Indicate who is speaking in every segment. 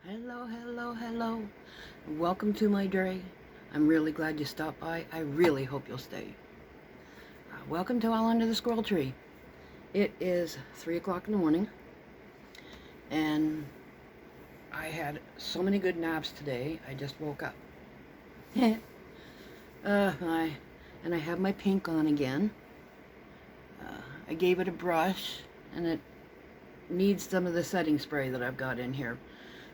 Speaker 1: Hello, hello, hello. Welcome to my day. I'm really glad you stopped by. I really hope you'll stay. Welcome to All Under the Squirrel Tree. It is 3 o'clock in the morning, and I had so many good naps today. I just woke up. And I have my pink on again. I gave it a brush, and it needs some of the setting spray that I've got in here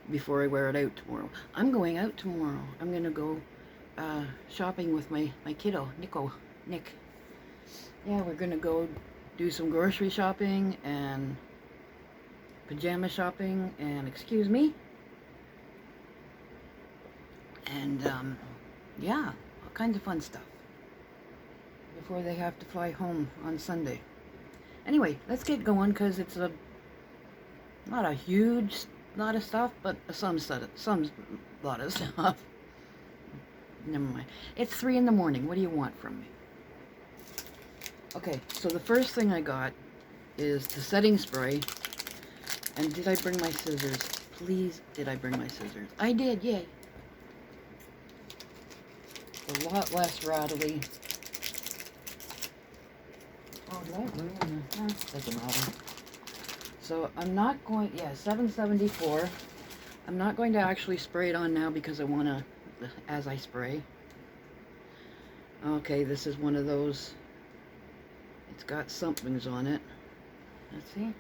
Speaker 1: before I wear it out tomorrow. I'm going out tomorrow. I'm going to go shopping with my kiddo, Nick. Yeah, we're going to go do some grocery shopping and pajama shopping and, excuse me, and yeah, all kinds of fun stuff before they have to fly home on Sunday. Anyway, let's get going because it's not a huge lot of stuff, but some lot of stuff. Never mind. It's 3 in the morning. What do you want from me? Okay, so the first thing I got is the setting spray. And did I bring my scissors? Please, did I bring my scissors? I did, yay. A lot less rattly. Oh, did I bring them? Doesn't matter. So I'm not going, yeah, 774. I'm not going to actually spray it on now because I want to, as I spray. Okay, this is one of those, it's got somethings on it. Let's see.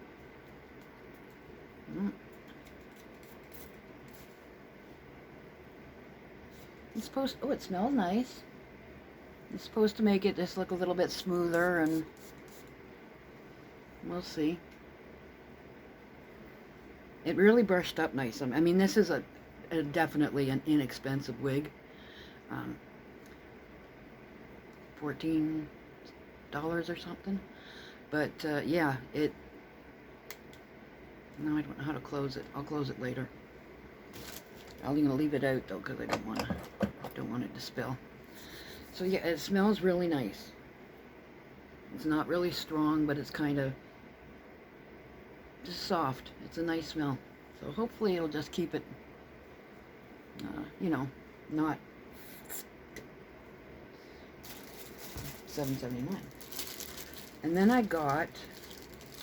Speaker 1: It's supposed, oh, it smells nice. It's supposed to make it just look a little bit smoother, and we'll see. It really brushed up nice. I mean, this is a definitely an inexpensive wig. $14 or something. But yeah, it. No, I don't know how to close it. I'll close it later. I'm gonna leave it out though because I don't want it to spill. So yeah, it smells really nice. It's not really strong, but it's kind of just soft. It's a nice smell. So hopefully it'll just keep it, you know, not $7.79. And then I got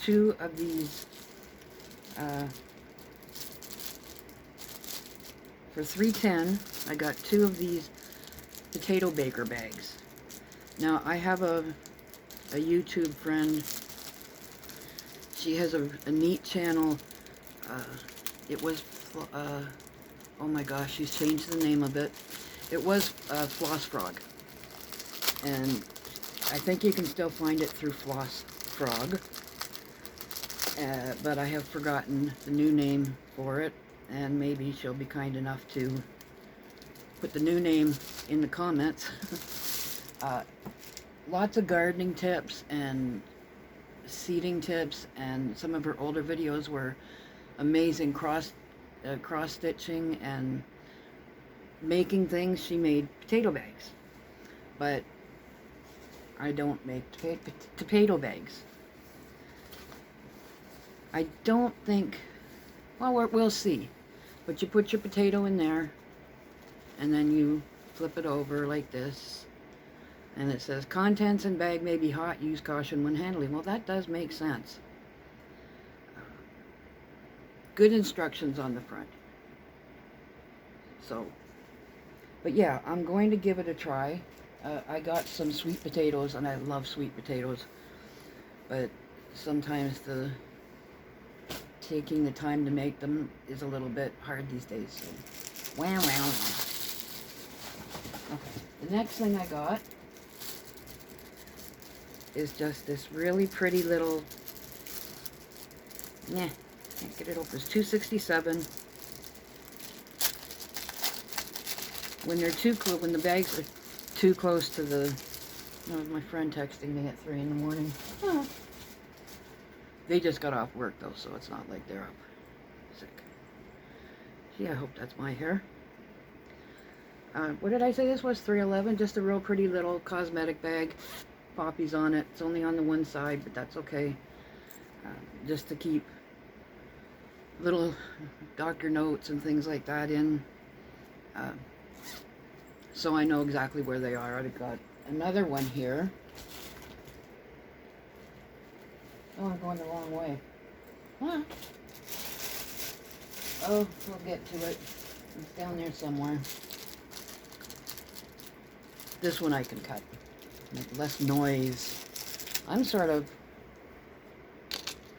Speaker 1: 2 of these for $3.10. I got 2 of these potato baker bags. Now I have a YouTube friend. She has a neat channel. It was, oh my gosh, she's changed the name of it. It was Floss Frog. And I think you can still find it through Floss Frog. But I have forgotten the new name for it. And maybe she'll be kind enough to put the new name in the comments. Lots of gardening tips and seeding tips, and some of her older videos were amazing cross stitching and making things. She made potato bags, but I don't make potato bags. I don't think, well, we'll see. But you put your potato in there, and then you flip it over like this. And it says, contents in bag may be hot, use caution when handling. Well, that does make sense. Good instructions on the front. So, but yeah, I'm going to give it a try. I got some sweet potatoes, and I love sweet potatoes. But sometimes taking the time to make them is a little bit hard these days. So, wow. Okay, the next thing I got is just this really pretty little, can't get it open. It's $2.67. When they're when the bags are too close to the, my friend texting me at 3 in the morning. They just got off work though, so it's not like they're up sick. Gee, I hope that's my hair. What did I say this was? $3.11. Just a real pretty little cosmetic bag. Poppies on it. It's only on the one side, but that's okay. Just to keep little doctor notes and things like that in, uh, so I know exactly where they are. I've got another one here. Oh, I'm going the wrong way. Huh? Oh, we'll get to it. It's down there somewhere. This one I can cut. Make less noise. I'm sort of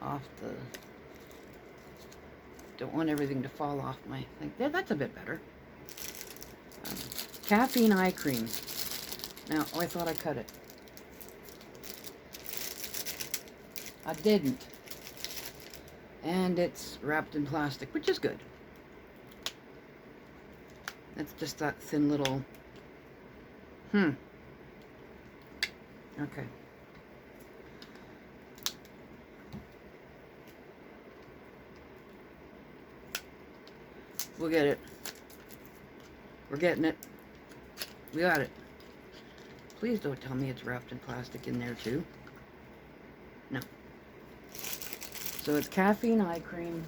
Speaker 1: off the... Don't want everything to fall off my thing. Yeah, that's a bit better. Caffeine eye cream. Now, oh, I thought I cut it. I didn't. And it's wrapped in plastic, which is good. It's just that thin little... Okay. We'll get it. We're getting it. We got it. Please don't tell me it's wrapped in plastic in there too. No. So it's caffeine eye cream,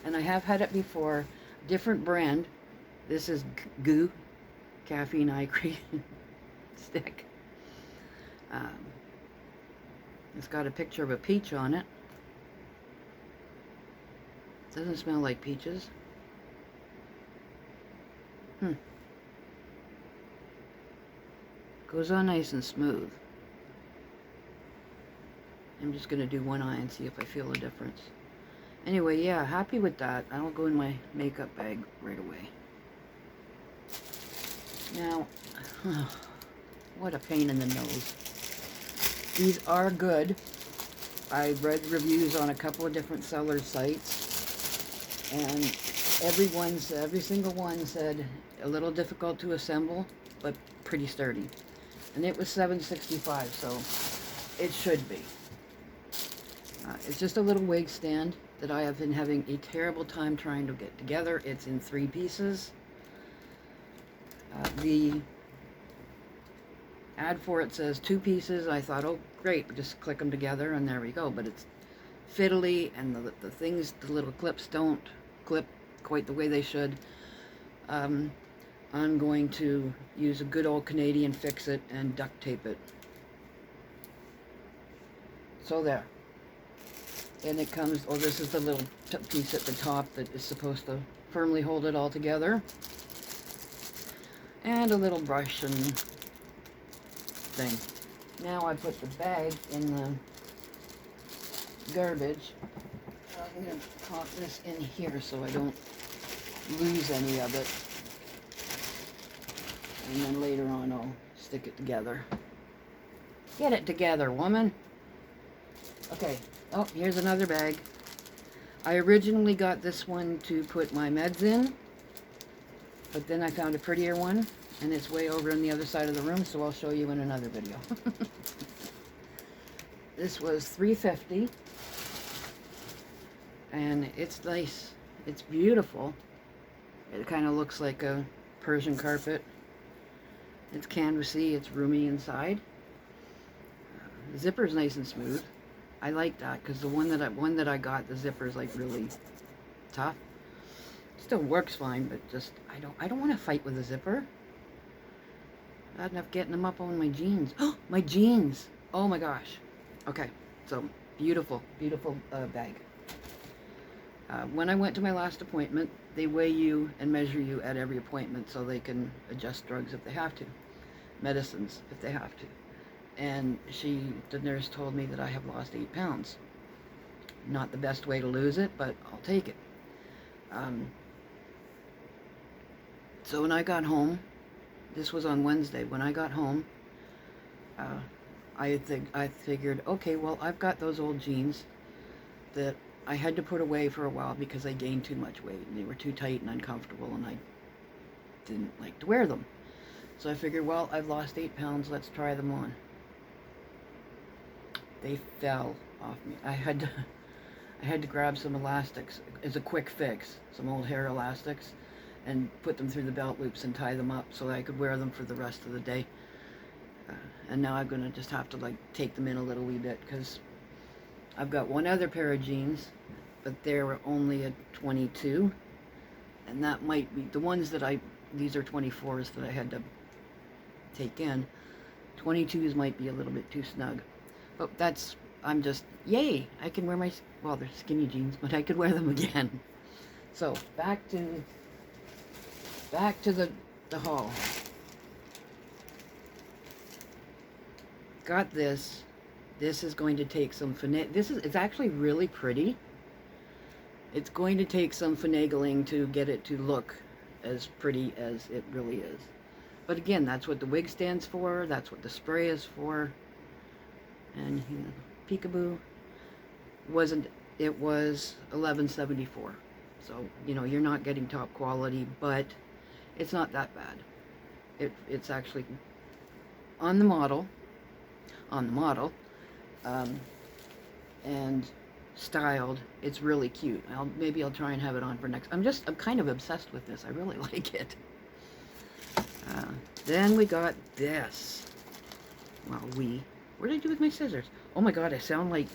Speaker 1: and I have had it before. Different brand. This is Goo caffeine eye cream stick. It's got a picture of a peach on it. Doesn't smell like peaches. Goes on nice and smooth. I'm just going to do one eye and see if I feel a difference. Anyway, yeah, happy with that. I'll go in my makeup bag right away. Now, what a pain in the nose. These are good. I read reviews on a couple of different seller sites, and every single one said a little difficult to assemble, but pretty sturdy. And it was $7.65, so it should be. It's just a little wig stand that I have been having a terrible time trying to get together. It's in 3 pieces. The ad for it says 2 pieces. I thought, oh great, just click them together and there we go. But it's fiddly, and the things, the little clips don't clip quite the way they should. I'm going to use a good old Canadian fix-it and duct tape it. So there. And it comes, oh, this is the little piece at the top that is supposed to firmly hold it all together. And a little brush and thing. Now I put the bag in the garbage. I'm going to pop this in here so I don't lose any of it. And then later on I'll stick it together. Get it together, woman. Okay. Oh, here's another bag. I originally got this one to put my meds in, but then I found a prettier one, and it's way over on the other side of the room, so I'll show you in another video. This was $3.50, and it's nice. It's beautiful. It kind of looks like a Persian carpet. It's canvasy. It's roomy inside. The zipper's nice and smooth. I like that because the one that I got, the zipper is like really tough. Still works fine, but just I don't want to fight with a zipper. Bad enough getting them up on my jeans. Oh, my jeans! Oh my gosh. Okay, so beautiful, beautiful bag. When I went to my last appointment, they weigh you and measure you at every appointment so they can adjust drugs if they have to, medicines if they have to. And the nurse told me that I have lost 8 pounds. Not the best way to lose it, but I'll take it. So when I got home, this was on Wednesday, when I got home, I figured, okay, well, I've got those old jeans that I had to put away for a while because I gained too much weight, and they were too tight and uncomfortable, and I didn't like to wear them. So I figured, well, I've lost 8 pounds, let's try them on. They fell off me. I had to grab some elastics as a quick fix, some old hair elastics, and put them through the belt loops and tie them up so that I could wear them for the rest of the day. And now I'm going to just have to like take them in a little wee bit because I've got one other pair of jeans but they're only a 22, and that might be the ones that these are 24s that I had to take in. 22s might be a little bit too snug, but I'm just, yay, I can wear well, they're skinny jeans, but I could wear them again. So back to the haul. Got this. This is going to take some it's actually really pretty. It's going to take some finagling to get it to look as pretty as it really is. But again, that's what the wig stands for. That's what the spray is for. And peekaboo it was $11.74. So, you're not getting top quality, but it's not that bad. It's actually on the model, and styled. It's really cute. Maybe I'll try and have it on for next. I'm kind of obsessed with this. I really like it. Then we got this. Well, what did I do with my scissors? Oh my God, I sound like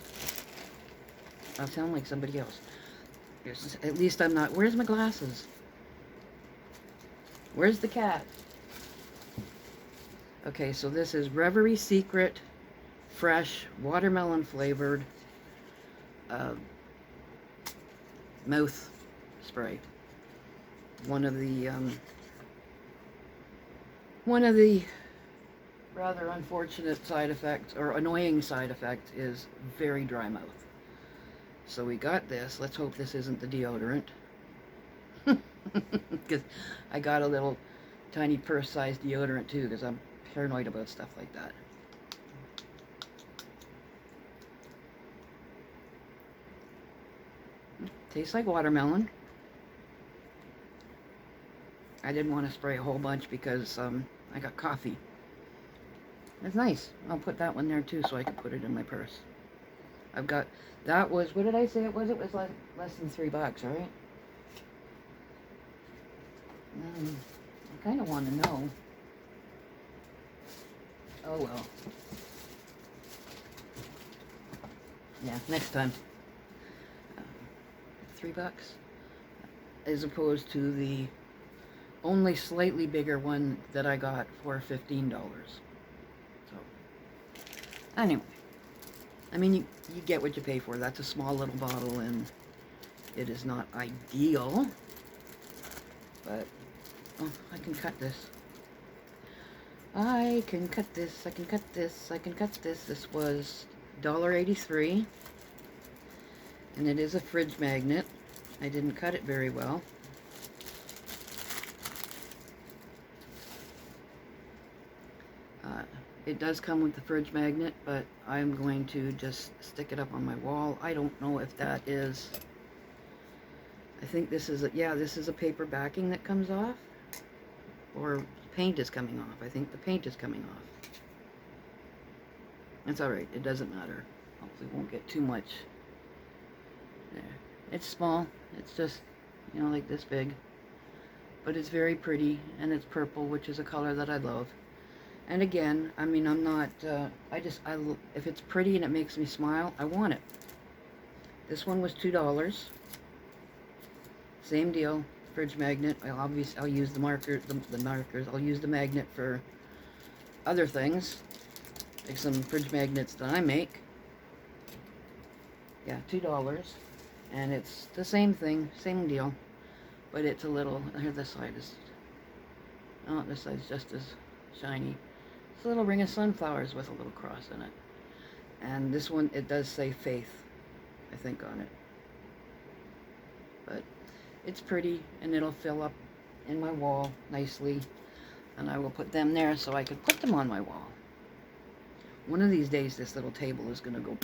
Speaker 1: somebody else. At least I'm not. Where's my glasses? Where's the cat? Okay, so this is Reverie Secret Fresh Watermelon Flavored mouth spray. One of the rather unfortunate side effects, or annoying side effect, is very dry mouth. So we got this. Let's hope this isn't the deodorant. Because I got a little tiny purse-sized deodorant too, because I'm paranoid about stuff like that. Tastes like watermelon. I didn't want to spray a whole bunch because I got coffee. It's nice. I'll put that one there too so I can put it in my purse. I've got, that was, what did I say it was? It was less than $3, right? I kind of want to know. Oh well. Yeah, next time. $3 as opposed to the only slightly bigger one that I got for $15. So anyway, I mean, you get what you pay for. That's a small little bottle, and it is not ideal, but oh, I can cut this. I can cut this. I can cut this. I can cut this. This was $1.83. And it is a fridge magnet. I didn't cut it very well. It does come with the fridge magnet, but I'm going to just stick it up on my wall. I don't know if that is... I think this is this is a paper backing that comes off. Or paint is coming off. I think the paint is coming off. That's alright. It doesn't matter. Hopefully it won't get too much. There. It's small. It's just, like this big. But it's very pretty, and it's purple, which is a color that I love. And again, I mean, I'm not, if it's pretty and it makes me smile, I want it. This one was $2. Same deal, fridge magnet. I'll use the markers. I'll use the magnet for other things, like some fridge magnets that I make. Yeah, $2. And it's the same thing, same deal, but it's a little, here this side is, oh, this side's just as shiny. It's a little ring of sunflowers with a little cross in it. And this one, it does say faith, I think, on it. But it's pretty, and it'll fill up in my wall nicely, and I will put them there so I can put them on my wall. One of these days, this little table is going to go,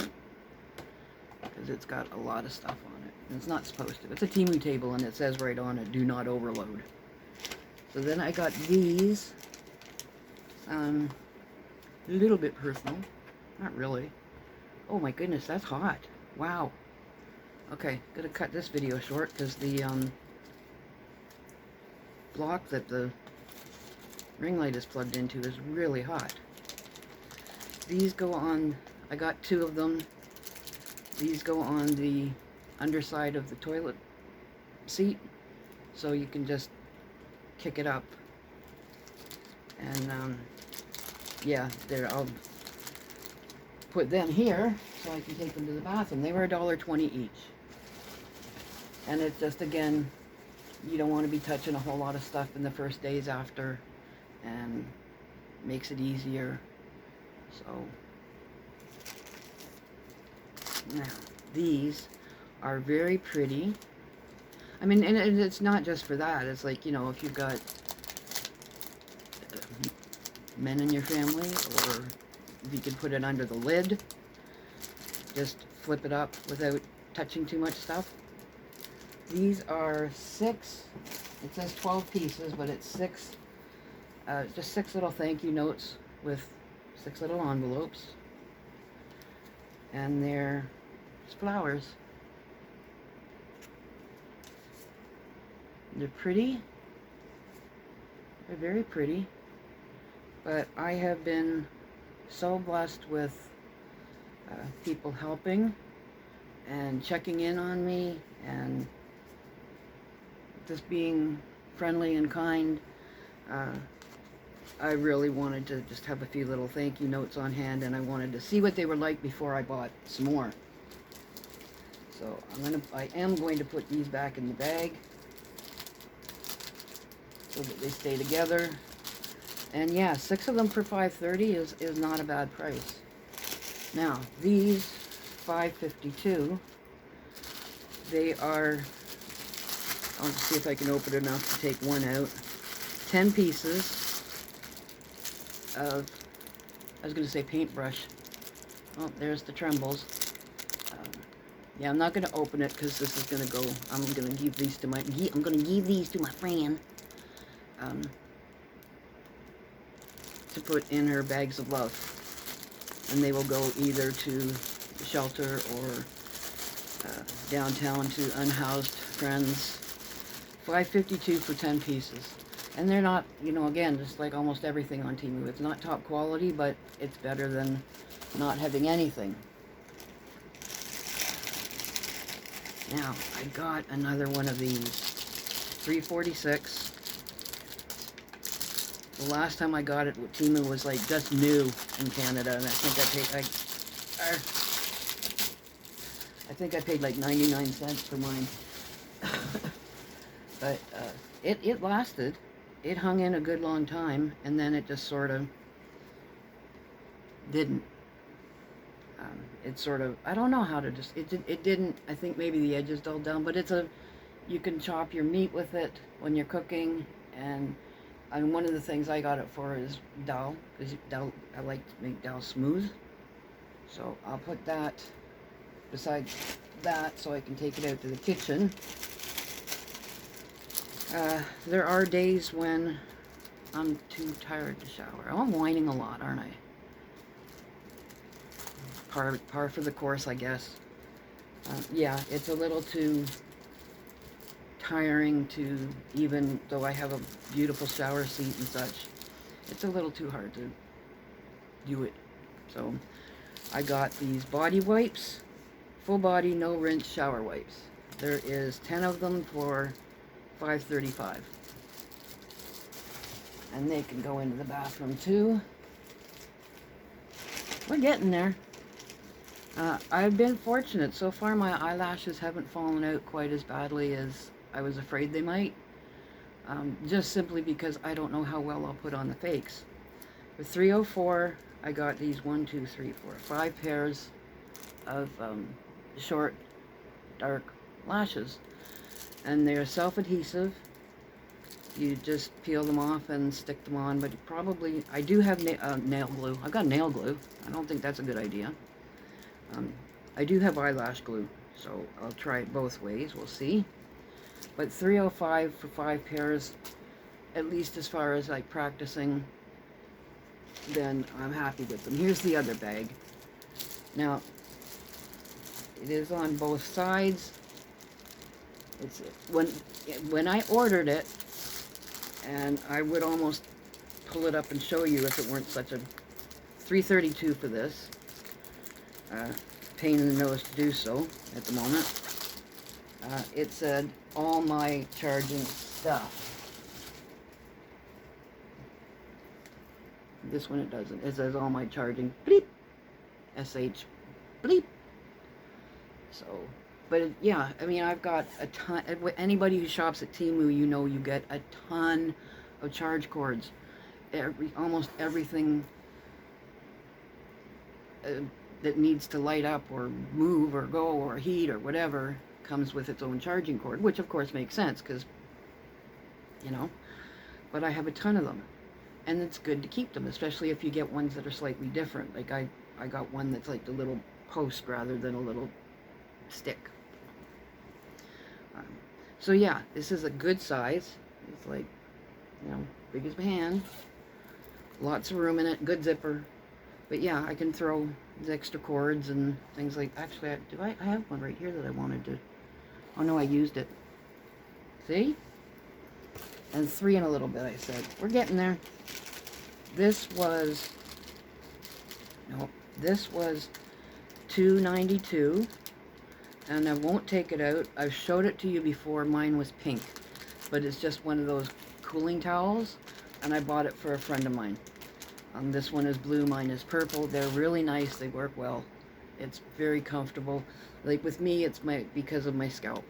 Speaker 1: because it's got a lot of stuff on it. And it's not supposed to. It's a temu table, and it says right on it, do not overload. So then I got these. A little bit personal. Not really. Oh my goodness, that's hot. Wow. Okay, gonna cut this video short because the block that the ring light is plugged into is really hot. These go on, I got 2 of them. These go on the underside of the toilet seat, so you can just kick it up. And yeah, there, I'll put them here so I can take them to the bathroom. They were $1.20 each. And it's just, again, you don't want to be touching a whole lot of stuff in the first days after, and makes it easier. So now these are very pretty. I mean, and it's not just for that. It's like, you know, if you've got men in your family, or if you can put it under the lid, just flip it up without touching too much stuff. These are 6, it says 12 pieces, but it's 6, just 6 little thank you notes with 6 little envelopes. And they're flowers. They're pretty. They're very pretty. But I have been so blessed with people helping and checking in on me and just being friendly and kind. I really wanted to just have a few little thank you notes on hand, and I wanted to see what they were like before I bought some more. So I am going to put these back in the bag so that they stay together. And yeah, 6 of them for $5.30 is not a bad price. Now these $5.52, they are, I'll just see if I can open it enough to take one out. 10 pieces of, I was going to say paintbrush. Oh, there's the trembles. Yeah, I'm not going to open it because this is going to go, I'm going to give these to my, friend. To put in her bags of love. And they will go either to the shelter or downtown to unhoused friends. $5.52 for 10 pieces. And they're not, you know, again, just like almost everything on Temu, it's not top quality, but it's better than not having anything. Now, I got another one of these. $3.46. The last time I got it, Temu was like just new in Canada, and I think I paid like 99 cents for mine. But it lasted. It hung in a good long time, and then it just sort of didn't. It sort of, I don't know how to just, it didn't, I think maybe the edges dulled down, but you can chop your meat with it when you're cooking, and one of the things I got it for is dal, because I like to make dal smooth. So I'll put that beside that so I can take it out to the kitchen. There are days when I'm too tired to shower. Oh, I'm whining a lot, aren't I? Par for the course, I guess. Yeah, it's a little too tiring to, even though I have a beautiful shower seat and such, it's a little too hard to do it. So I got these body wipes, full body, no rinse shower wipes. There is 10 of them for $5.35. And they can go into the bathroom too. We're getting there. I've been fortunate. So far my eyelashes haven't fallen out quite as badly as I was afraid they might. Just simply because I don't know how well I'll put on the fakes. For $3.04, I got these 5 pairs of short, dark lashes. And they're self-adhesive. You just peel them off and stick them on, but probably, I do have nail glue. I've got nail glue. I don't think that's a good idea. I do have eyelash glue, so I'll try it both ways. We'll see. But $3.05 for 5 pairs, at least as far as like practicing, then I'm happy with them. Here's the other bag. Now, it is on both sides. It's when I ordered it, and I would almost pull it up and show you if it weren't such a $3.32 for this. Pain in the nose to do so at the moment. It said all my charging stuff. This one it doesn't. It says all my charging bleep. SH bleep. So, but yeah, I mean, I've got a ton. Anybody who shops at Temu, you know, you get a ton of charge cords. Almost everything that needs to light up or move or go or heat or whatever comes with its own charging cord, which of course makes sense because, you know, but I have a ton of them. And it's good to keep them, especially if you get ones that are slightly different. Like I got one that's like the little post rather than a little stick. So yeah, this is a good size. It's like, you know, big as my hand. Lots of room in it, good zipper. But yeah, I can throw the extra cords and things like, actually, I have one right here that I wanted to, oh no, I used it. See? And 3 and a little bit, I said. We're getting there. This was $2.92, and I won't take it out. I've showed it to you before. Mine was pink, but it's just one of those cooling towels, and I bought it for a friend of mine. This one is blue, mine is purple. They're really nice. They work well. It's very comfortable. Like with me, it's because of my scalp.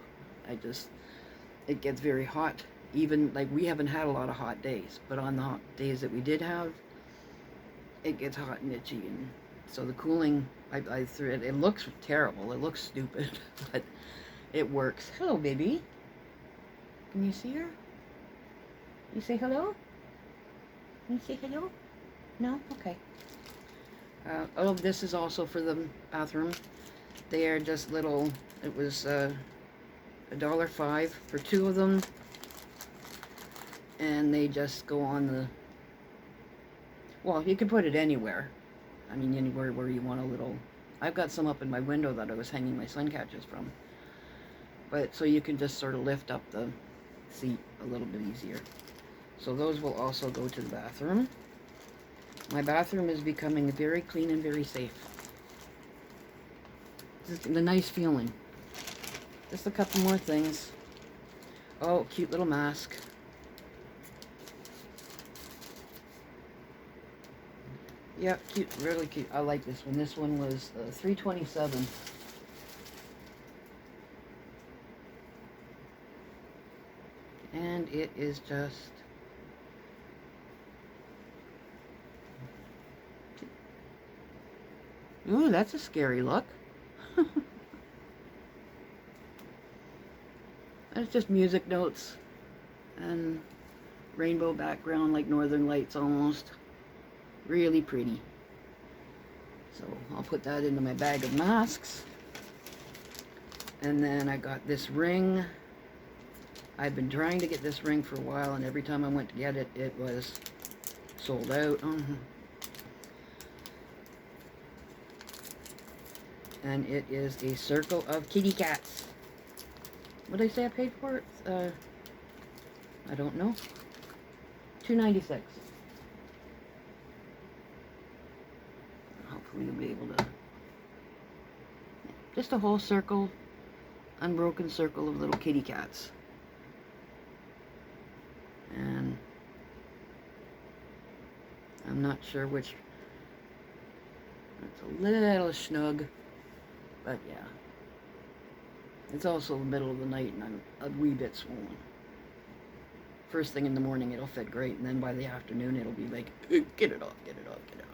Speaker 1: It gets very hot. Even, like, we haven't had a lot of hot days, but on the hot days that we did have, it gets hot and itchy, and so the cooling, I threw it. It looks terrible. It looks stupid, but it works. Hello, baby. Can you see her? You say hello? Can you say hello? No? Okay. Oh, this is also for the bathroom. They are just little, it was $1.05 for 2 of them. And they just go on the, well, you can put it anywhere. I mean, anywhere where you want a little. I've got some up in my window that I was hanging my sun catchers from. But, so you can just sort of lift up the seat a little bit easier. So those will also go to the bathroom. My bathroom is becoming very clean and very safe. It's a nice feeling. Just a couple more things. Oh, cute little mask. Yeah, cute, really cute. I like this one. This one was $3.27. And it is just ooh, that's a scary look. It's just music notes and rainbow background like Northern Lights almost. Really pretty. So I'll put that into my bag of masks. And then I got this ring. I've been trying to get this ring for a while, and every time I went to get it, it was sold out. And it is a circle of kitty cats. What did I say I paid for it? I don't know. $2.96. Hopefully you'll be able to. Just a whole circle, unbroken circle of little kitty cats. And I'm not sure which. It's a little snug, but yeah. It's also the middle of the night and I'm a wee bit swollen. First thing in the morning it'll fit great, and then by the afternoon it'll be like, get it off, get it off, get it off.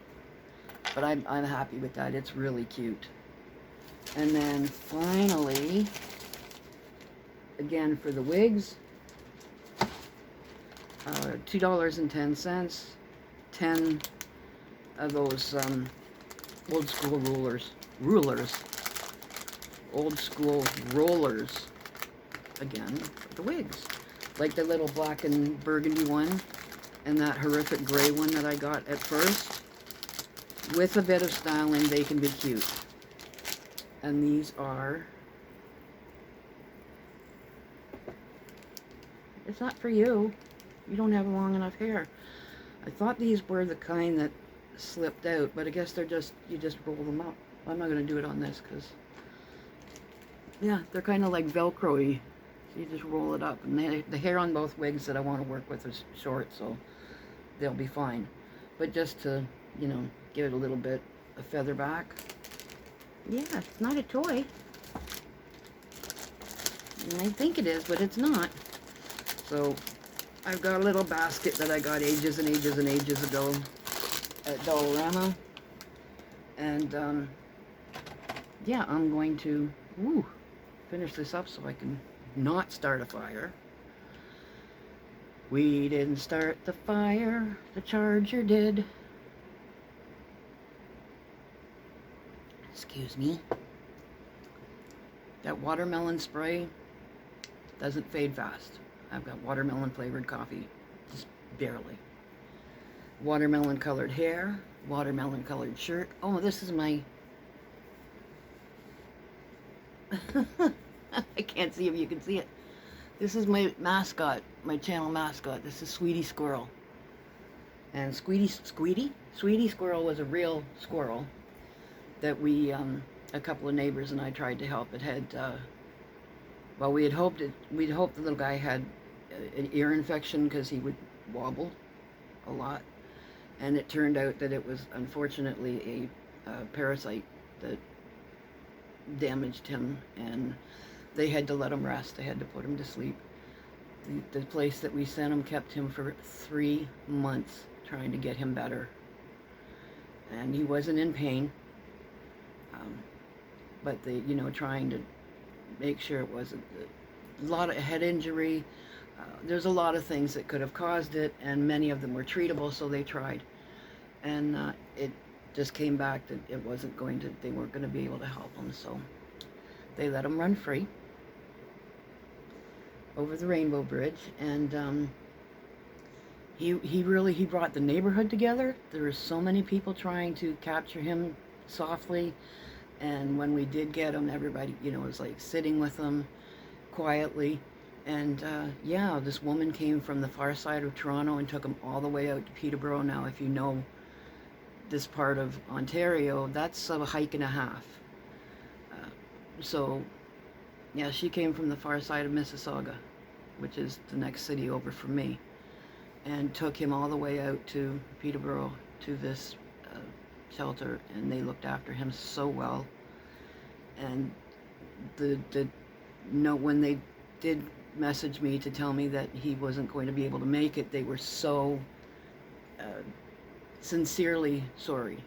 Speaker 1: But I'm happy with that. It's really cute. And then finally, again for the wigs, $2.10, 10 of those old school rulers, old school rollers, again, for the wigs. Like the little black and burgundy one, and that horrific gray one that I got at first. With a bit of styling, they can be cute. And these are, it's not for you. You don't have long enough hair. I thought these were the kind that slipped out, but I guess they're just, you just roll them up. I'm not going to do it on this because Yeah, they're kind of like Velcro-y. So you just roll it up. And the hair on both wigs that I want to work with is short, so they'll be fine. But just to, you know, give it a little bit of feather back. Yeah, it's not a toy. You might think it is, but it's not. So I've got a little basket that I got ages and ages and ages ago at Dollarama. And yeah, I'm going to finish this up so I can not start a fire. We didn't start the fire, the charger did. Excuse me. That watermelon spray doesn't fade fast. I've got watermelon flavored coffee, just barely. Watermelon colored hair, watermelon colored shirt. Oh, this is my... I can't see if you can see it. This is my mascot, my channel mascot. This is Sweetie Squirrel. And Sweetie Squirrel was a real squirrel that we, a couple of neighbors and I tried to help. It had, well, we'd hoped the little guy had an ear infection because he would wobble a lot. And it turned out that it was unfortunately a parasite that damaged him, and they had to let him rest. They had to put him to sleep. The place that we sent him kept him for 3 months trying to get him better. And he wasn't in pain, but they, you know, trying to make sure it wasn't a lot of head injury. There's a lot of things that could have caused it, and many of them were treatable, so they tried. And it just came back that it wasn't going to, they weren't going to be able to help him, so they let him run free over the Rainbow Bridge. And he brought the neighborhood together. There were so many people trying to capture him softly, and when we did get him, everybody, you know, was like sitting with him quietly. And yeah, this woman came from the far side of Toronto and took him all the way out to Peterborough. Now, if you know this part of Ontario, that's a hike and a half. So yeah, she came from the far side of Mississauga, which is the next city over from me, and took him all the way out to Peterborough to this shelter, and they looked after him so well. And when they did message me to tell me that he wasn't going to be able to make it, they were so sincerely sorry.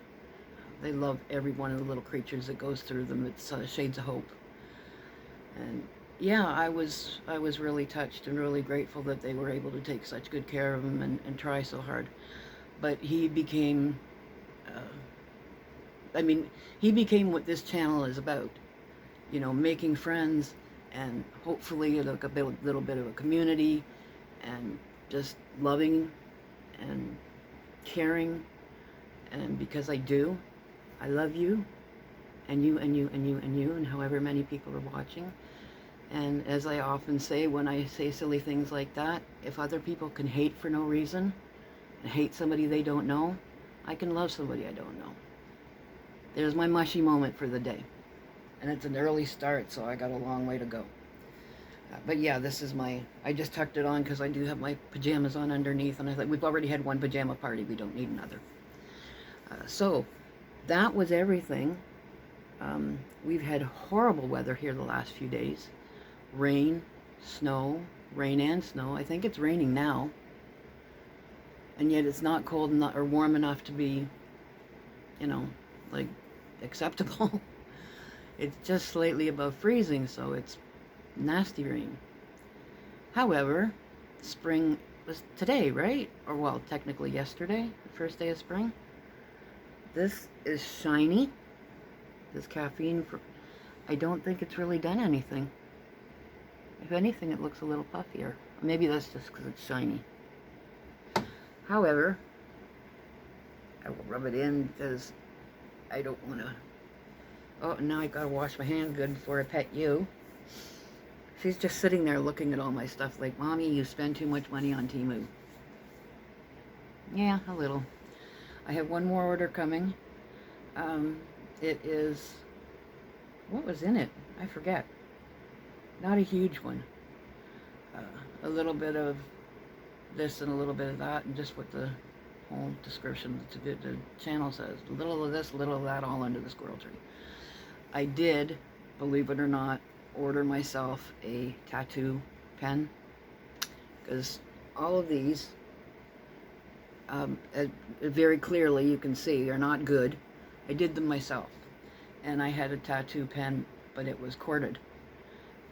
Speaker 1: They love every one of the little creatures that goes through them. It's shades of hope. And yeah, I was really touched and really grateful that they were able to take such good care of him and try so hard. But he became, he became what this channel is about. You know, making friends, and hopefully like a little bit of a community, and just loving and caring. And because I do, I love you, and you, and you, and you, and you, and however many people are watching. And as I often say when I say silly things like that, if other people can hate for no reason, and hate somebody they don't know, I can love somebody I don't know. There's my mushy moment for the day. And it's an early start, so I got a long way to go. But yeah, this is I just tucked it on because I do have my pajamas on underneath, and I thought, we've already had one pajama party, we don't need another. So that was everything. We've had horrible weather here the last few days. Rain, snow, rain and snow. I think it's raining now. And yet it's not cold enough or warm enough to be, you know, like acceptable. It's just slightly above freezing, so it's nasty rain. However, spring was today, right? Or well, technically yesterday, the first day of spring. This is shiny. This caffeine, I don't think it's really done anything. If anything, it looks a little puffier. Maybe that's just because it's shiny. However, I will rub it in because I don't want to... Oh, now I gotta wash my hands good before I pet you. She's just sitting there looking at all my stuff like, Mommy, you spend too much money on temu. Yeah, a little. I have one more order coming. It is... What was in it? I forget. Not a huge one. A little bit of this and a little bit of that, and just what the whole description of the channel says. A little of this, a little of that, all under the squirrel tree. I did, believe it or not, order myself a tattoo pen, because all of these, very clearly you can see, are not good. I did them myself, and I had a tattoo pen, but it was corded,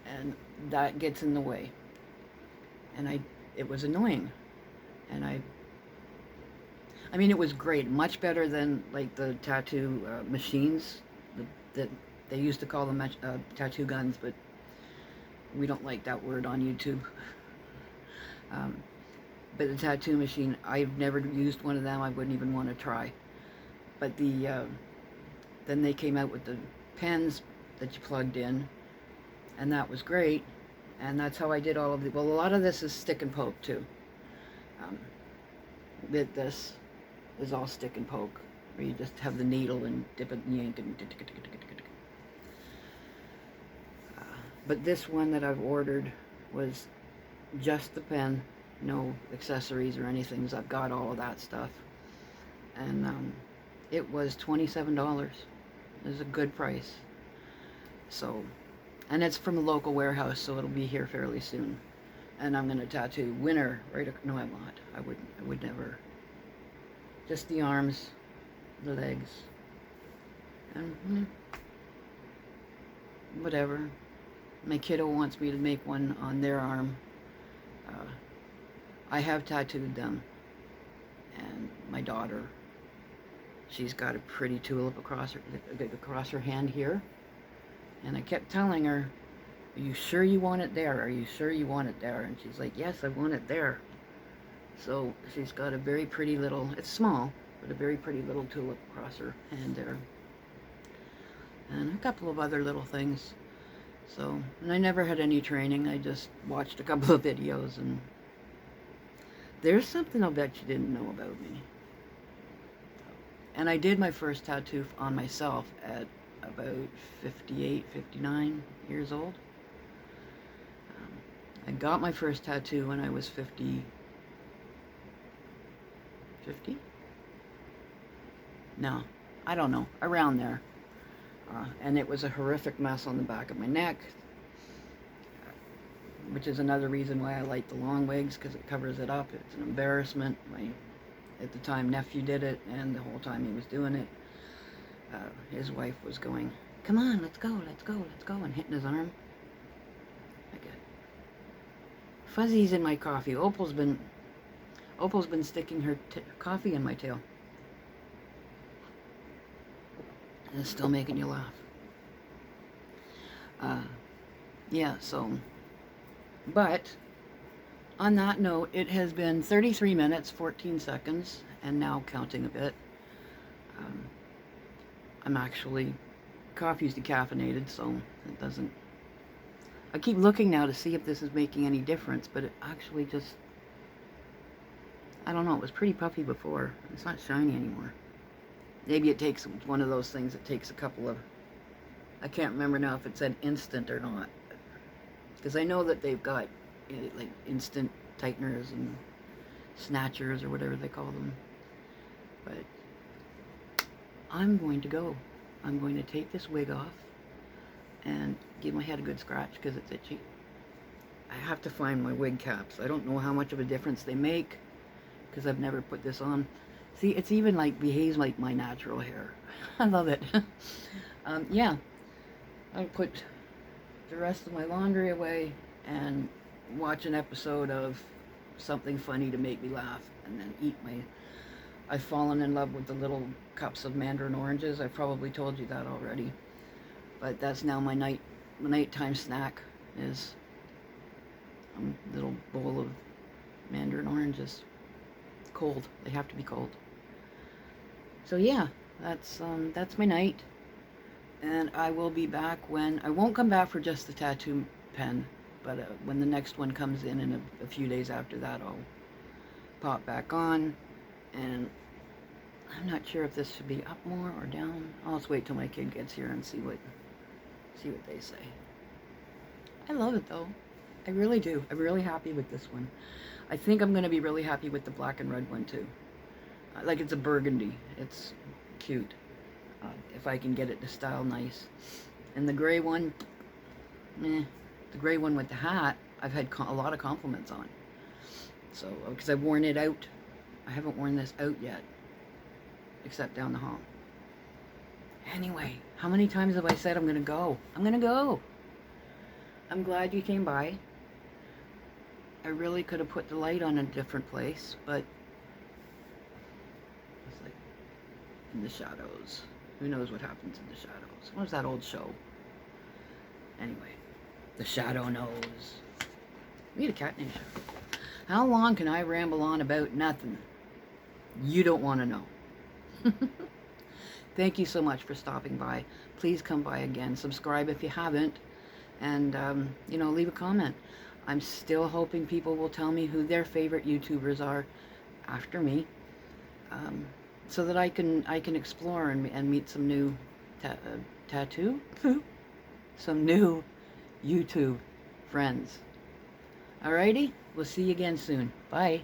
Speaker 1: and that gets in the way, and it was annoying, and I mean, it was great, much better than like the tattoo machines that they used to call them tattoo guns, but we don't like that word on YouTube. But the tattoo machine, I've never used one of them. I wouldn't even want to try. But then they came out with the pens that you plugged in, and that was great. And that's how I did all of the. Well, a lot of this is stick and poke too. This is all stick and poke, where you just have the needle and dip it and yank and. But this one that I've ordered was just the pen. No accessories or anything, so I've got all of that stuff, and it was $27. It was a good price. So, and it's from a local warehouse, so it'll be here fairly soon. And I'm gonna tattoo winter right. No, I'm not. I would never. Just the arms, the legs, and whatever. My kiddo wants me to make one on their arm. I have tattooed them, and my daughter, she's got a pretty tulip across her hand here, and I kept telling her, "Are you sure you want it there? Are you sure you want it there?" And she's like, "Yes, I want it there." So she's got a very pretty little, it's small, but a very pretty little tulip across her hand there, and a couple of other little things. So, and I never had any training. I just watched a couple of videos, and there's something I'll bet you didn't know about me. And I did my first tattoo on myself at about 58, 59 years old. I got my first tattoo when I was 50? No, I don't know, around there. And it was a horrific mess on the back of my neck, which is another reason why I like the long wigs, because it covers it up. It's an embarrassment. My, at the time, nephew did it, and the whole time he was doing it, his wife was going, "Come on, let's go, let's go, let's go," and hitting his arm. I get fuzzies in my coffee. Opal's been sticking her coffee in my tail. And it's still making you laugh. Yeah, so, but on that note, it has been 33 minutes, 14 seconds, and now counting a bit. I'm actually, coffee's decaffeinated, so it doesn't, I keep looking now to see if this is making any difference, but it actually just, I don't know, it was pretty puffy before. It's not shiny anymore. Maybe it takes one of those things that takes a couple of, I can't remember now if it said instant or not. Because I know that they've got like instant tighteners and snatchers or whatever they call them. But I'm going to go. I'm going to take this wig off and give my head a good scratch because it's itchy. I have to find my wig caps. I don't know how much of a difference they make because I've never put this on. See, it's even like behaves like my natural hair. I love it. Yeah, I'll put the rest of my laundry away and watch an episode of something funny to make me laugh, and then eat my. I've fallen in love with the little cups of mandarin oranges. I've probably told you that already, but that's now my nighttime snack is a little bowl of mandarin oranges. Cold. They have to be cold. So yeah, that's my night, and I will be back when, I won't come back for just the tattoo pen, but when the next one comes in a few days after that, I'll pop back on, and I'm not sure if this should be up more or down. I'll just wait till my kid gets here and see what they say. I love it though. I really do. I'm really happy with this one. I think I'm going to be really happy with the black and red one too. Like it's a burgundy. It's cute. If I can get it to style nice. And the gray one, the gray one with the hat, I've had a lot of compliments on. So, because I've worn it out. I haven't worn this out yet, except down the hall. Anyway, how many times have I said I'm going to go? I'm going to go. I'm glad you came by. I really could have put the light on a different place, but it's like in the shadows. Who knows what happens in the shadows? What was that old show? Anyway, the shadow knows. We need a cat named Shadow. How long can I ramble on about nothing? You don't want to know. Thank you so much for stopping by. Please come by again. Subscribe if you haven't. And, you know, leave a comment. I'm still hoping people will tell me who their favorite YouTubers are after me, so that I can explore and meet some new some new YouTube friends. Alrighty, we'll see you again soon. Bye.